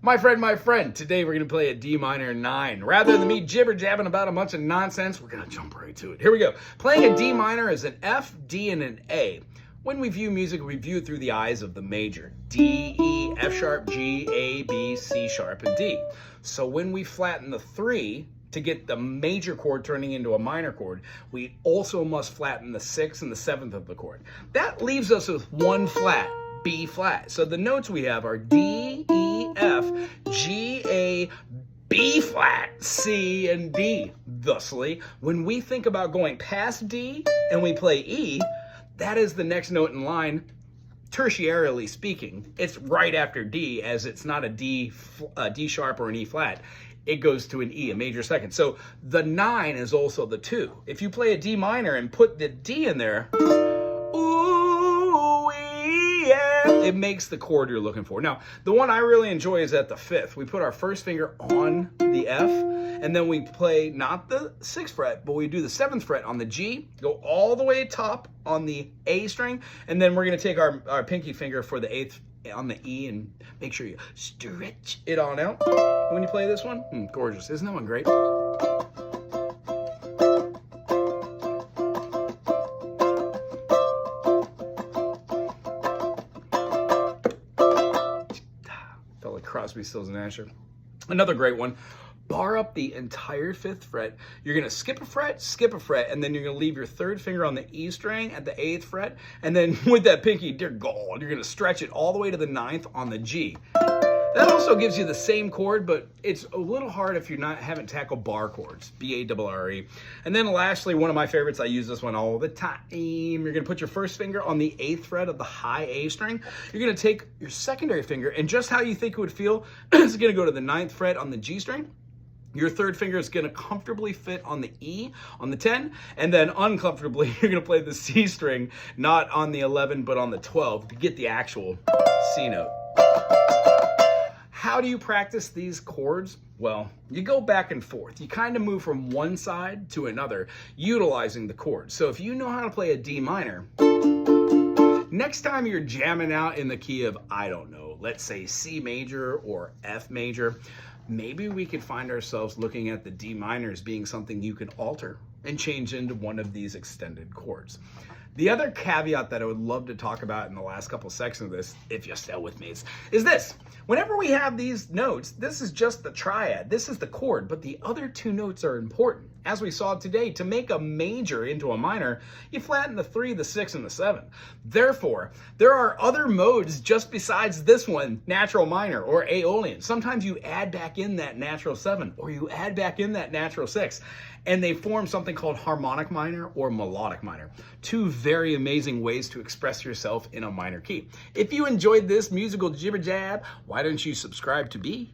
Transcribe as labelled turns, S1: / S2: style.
S1: My friend, today we're going to play a D minor 9. Rather than me jibber-jabbing about a bunch of nonsense, we're going to jump right to it. Here we go. Playing a D minor is an F, D, and an A. When we view music, we view it through the eyes of the major. D, E, F sharp, G, A, B, C sharp, and D. So when we flatten the 3 to get the major chord turning into a minor chord, we also must flatten the 6th and the 7th of the chord. That leaves us with one flat, B flat. So the notes we have are D, E, F, G, A, B flat, C, and D. Thusly, when we think about going past D and we play E, that is the next note in line. Tertiarily speaking, it's right after D, as it's not a D sharp or an E flat. It goes to an E, a major second. So the 9 is also the 2. If you play a D minor and put the D in there, ooh, yeah, it makes the chord you're looking for. Now, the one I really enjoy is at the 5th. We put our first finger on the F, and then we play not the 6th fret, but we do the 7th fret on the G, go all the way top on the A string, and then we're gonna take our pinky finger for the 8th on the E and make sure you stretch it on out when you play this one. Gorgeous. Isn't that one great? Felt like Crosby, Stills, and Asher. Another great one. Bar up the entire 5th fret. You're gonna skip a fret, and then you're gonna leave your 3rd finger on the E string at the 8th fret, and then with that pinky, dear God, you're gonna stretch it all the way to the 9th on the G. That also gives you the same chord, but it's a little hard if you haven't tackled bar chords, B-A-R-R-E. And then lastly, one of my favorites, I use this one all the time. You're gonna put your first finger on the 8th fret of the high A string. You're gonna take your secondary finger, and just how you think it would feel, it's gonna go to the 9th fret on the G string. Your 3rd finger is gonna comfortably fit on the E, on the 10, and then uncomfortably, you're gonna play the C string, not on the 11, but on the 12 to get the actual C note. How do you practice these chords? Well, you go back and forth. You kind of move from one side to another, utilizing the chords. So if you know how to play a D minor, next time you're jamming out in the key of, I don't know, let's say C major or F major, maybe we could find ourselves looking at the D minor as being something you can alter and change into one of these extended chords. The other caveat that I would love to talk about in the last couple sections of this, if you're still with me, is this. Whenever we have these notes, this is just the triad. This is the chord, but the other 2 notes are important. As we saw today, to make a major into a minor, you flatten the 3, the 6, and the 7. Therefore, there are other modes just besides this one, natural minor or Aeolian. Sometimes you add back in that natural 7 or you add back in that natural 6, and they form something called harmonic minor or melodic minor. 2 very amazing ways to express yourself in a minor key. If you enjoyed this musical jibber jab, why don't you subscribe to be